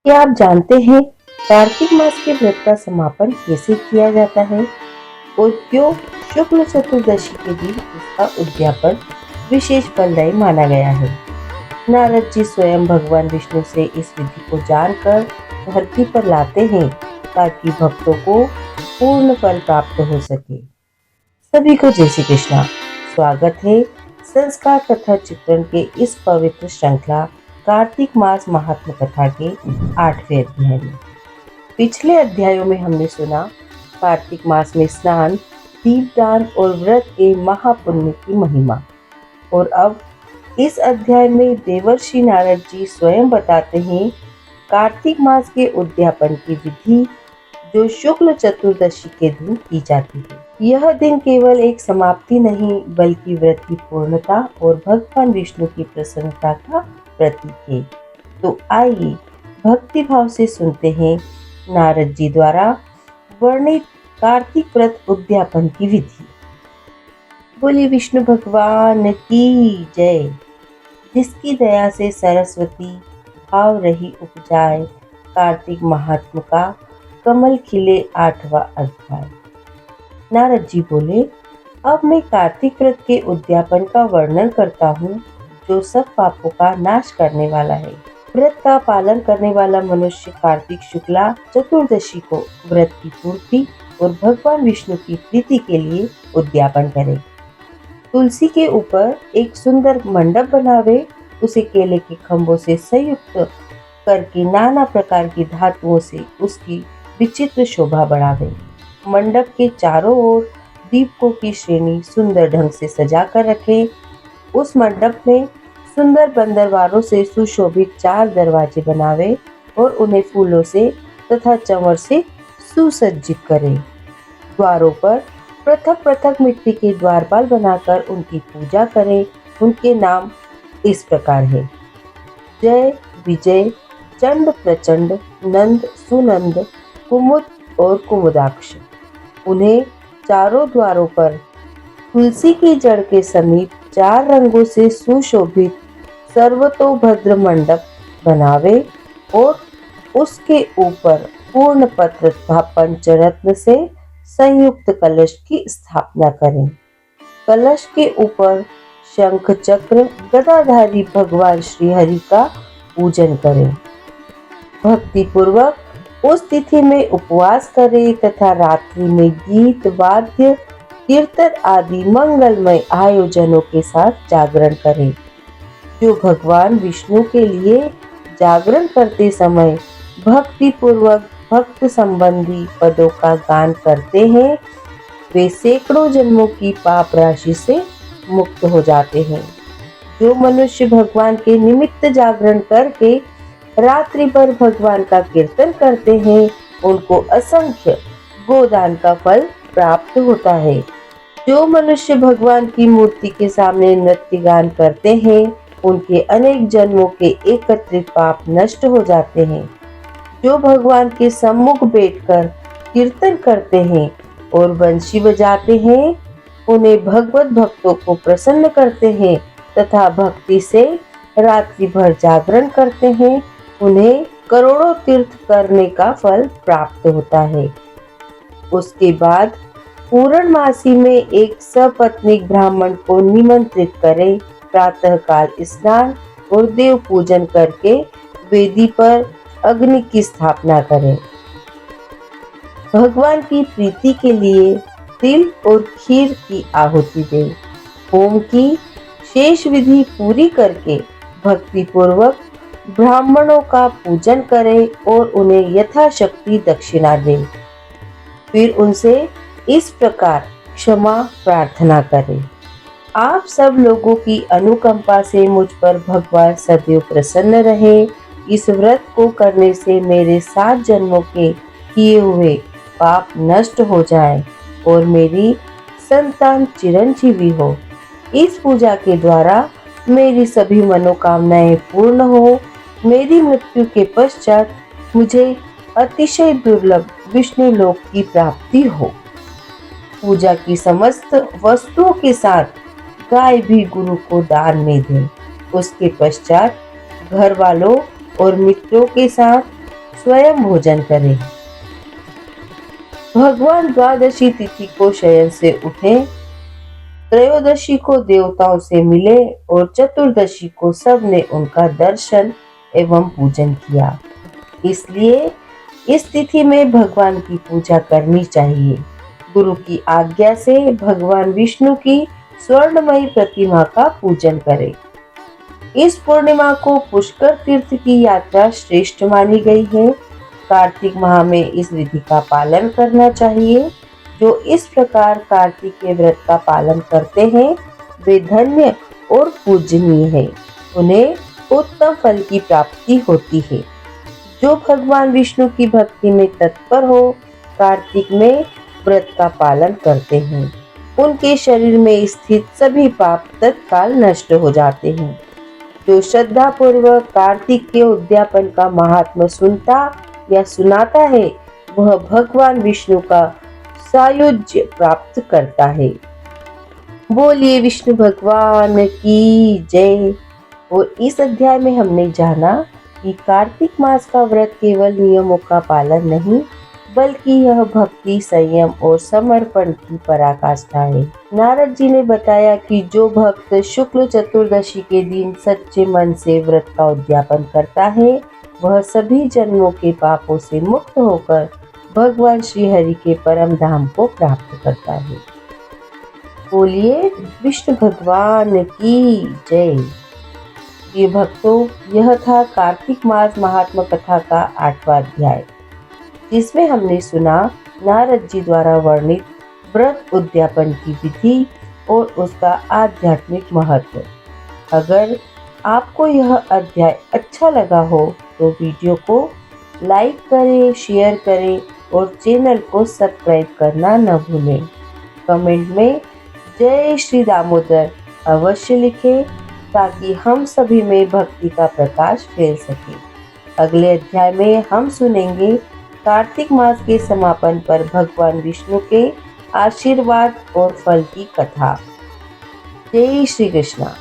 क्या आप जानते हैं कार्तिक मास के व्रत का समापन कैसे किया जाता है और क्यों शुक्ल चतुर्दशी के दिन इसका उद्यापन विशेष फलदायी माना गया है। नारद जी स्वयं भगवान विष्णु से इस विधि को जानकर धरती पर लाते हैं ताकि भक्तों को पूर्ण फल प्राप्त हो सके। सभी को जय श्री कृष्णा। स्वागत है संस्कार कथा चित्रण के इस पवित्र श्रृंखला कार्तिक मास महात्म कथा के 8वें अध्याय में। पिछले अध्यायों में हमने सुना कार्तिक मास में स्नान, दीपदान और व्रत के महापुण्य की महिमा। और अब इस अध्याय में देवर्षि नारद जी स्वयं बताते हैं कार्तिक मास के उद्यापन की विधि, जो शुक्ल चतुर्दशी के दिन की जाती है। यह दिन केवल एक समाप्ति नहीं बल्कि व्रत की पूर्णता और भगवान विष्णु की प्रसन्नता का प्रतीक है। तो आइए भक्ति भाव से सुनते हैं नारद जी द्वारा वर्णित कार्तिक व्रत उद्यापन की विधि। बोले विष्णु भगवान की जय। जिसकी दया से सरस्वती भाव रही उपजाए, कार्तिक महात्म का कमल खिले 8वां अध्याय। नारद जी बोले, अब मैं कार्तिक व्रत के उद्यापन का वर्णन करता हूँ, जो सब पापों का नाश करने वाला है। व्रत का पालन करने वाला मनुष्य कार्तिक शुक्ला चतुर्दशी को व्रत की पूर्ति और भगवान विष्णु की प्रीति के लिए उद्यापन करे। तुलसी के ऊपर एक सुंदर मंडप बनावे, उसे केले के खंभों से संयुक्त करके नाना प्रकार की धातुओं से उसकी विचित्र शोभा बढ़ावे। मंडप के चारों ओर दीपकों की श्रेणी सुंदर ढंग से सजा कर रखे। उस मंडप में सुंदर बंदरवारों से सुशोभित 4 दरवाजे बनावे और उन्हें फूलों से तथा चंवर से सुसज्जित करे। द्वारों पर पृथक पृथक मिट्टी के द्वारपाल बनाकर उनकी पूजा करें। उनके नाम इस प्रकार है: जय, विजय, चंड, प्रचंड, नंद, सुनंद, कुमुद और कुमुदाक्ष। उन्हें चारों द्वारों पर तुलसी की जड़ के समीप 4 रंगों से सुशोभित सर्वतोभद्र मंडप बनावे और उसके ऊपर पूर्ण पत्र तथा पंचरत्न से संयुक्त कलश की स्थापना करें। कलश के ऊपर शंख चक्र गदाधारी भगवान श्री हरि का पूजन करें। भक्ति पूर्वक उस तिथि में उपवास करें तथा रात्रि में गीत, वाद्य, कीर्तन आदि मंगलमय आयोजनों के साथ जागरण करें। जो भगवान विष्णु के लिए जागरण करते समय भक्ति पूर्वक भक्त संबंधी पदों का गान करते हैं, वे सैकड़ों जन्मों की पाप राशि से मुक्त हो जाते हैं। जो मनुष्य भगवान के निमित्त जागरण करके रात्रि भर भगवान का कीर्तन करते हैं, उनको असंख्य गोदान का फल प्राप्त होता है। जो मनुष्य भगवान की मूर्ति के सामने नृत्य गान करते हैं, उनके अनेक जन्मों के एकत्रित पाप नष्ट हो जाते हैं। जो भगवान के सम्मुख बैठकर कीर्तन करते हैं और बंशी बजाते हैं, उन्हें भगवत भक्तों को प्रसन्न करते हैं तथा भक्ति से रात्रि भर जागरण करते हैं, उन्हें करोड़ों तीर्थ करने का फल प्राप्त होता है। उसके बाद पूर्णमासी में एक सपत्नीक ब्राह्मण को निमंत्रित करें। प्रातः काल स्नान और देव पूजन करके वेदी पर अग्नि की स्थापना करें। भगवान की प्रीति के लिए तिल और खीर की आहुति दें। होम की शेष विधि पूरी करके भक्ति पूर्वक ब्राह्मणों का पूजन करें और उन्हें यथाशक्ति दक्षिणा दें। फिर उनसे इस प्रकार क्षमा प्रार्थना करें: आप सब लोगों की अनुकंपा से मुझ पर भगवान सदैव प्रसन्न रहे। इस व्रत को करने से मेरे 7 जन्मों के किए हुए पाप नष्ट हो जाए और मेरी संतान चिरंजीवी हो। इस पूजा के द्वारा मेरी सभी मनोकामनाएं पूर्ण हो। मेरी मृत्यु के पश्चात मुझे अतिशय दुर्लभ विष्णु लोक की प्राप्ति हो। पूजा की समस्त वस्तुओं के साथ गाय भी गुरु को दान में दें। उसके पश्चात घर वालों और मित्रों के साथ स्वयं भोजन करें। भगवान द्वादशी तिथि को शयन से उठे, त्रयोदशी को देवताओं से मिले और चतुर्दशी को सबने उनका दर्शन एवं पूजन किया। इसलिए इस तिथि में भगवान की पूजा करनी चाहिए। गुरु की आज्ञा से भगवान विष्णु की स्वर्णमयी प्रतिमा का पूजन करें। इस पूर्णिमा को पुष्कर तीर्थ की यात्रा श्रेष्ठ मानी गई है। कार्तिक माह में इस विधि का पालन करना चाहिए। जो इस प्रकार कार्तिक के व्रत का पालन करते हैं वे धन्य और पूजनीय है। उन्हें उत्तम फल की प्राप्ति होती है। जो भगवान विष्णु की भक्ति में तत्पर हो कार्तिक में व्रत का पालन करते हैं, उनके शरीर में स्थित सभी पाप तत्काल नष्ट हो जाते हैं। जो श्रद्धा पूर्वक कार्तिक के उद्यापन का महात्मा सुनता या सुनाता है वह भगवान विष्णु का सायुज्य प्राप्त करता है। बोलिए विष्णु भगवान की जय। और इस अध्याय में हमने जाना कि कार्तिक मास का व्रत केवल नियमों का पालन नहीं बल्कि यह भक्ति, संयम और समर्पण की पराकाष्ठा है। नारद जी ने बताया कि जो भक्त शुक्ल चतुर्दशी के दिन सच्चे मन से व्रत का उद्यापन करता है वह सभी जन्मों के पापों से मुक्त होकर भगवान श्री हरि के परम धाम को प्राप्त करता है। बोलिए विष्णु भगवान की जय। ये भक्तों, यह था कार्तिक मास महात्मा कथा का 8वां अध्याय, जिसमें हमने सुना नारद जी द्वारा वर्णित व्रत उद्यापन की विधि और उसका आध्यात्मिक महत्व। अगर आपको यह अध्याय अच्छा लगा हो तो वीडियो को लाइक करें, शेयर करें और चैनल को सब्सक्राइब करना न भूलें। कमेंट में जय श्री दामोदर अवश्य लिखें ताकि हम सभी में भक्ति का प्रकाश फैल सके। अगले अध्याय में हम सुनेंगे कार्तिक मास के समापन पर भगवान विष्णु के आशीर्वाद और फल की कथा। जय श्री कृष्णा।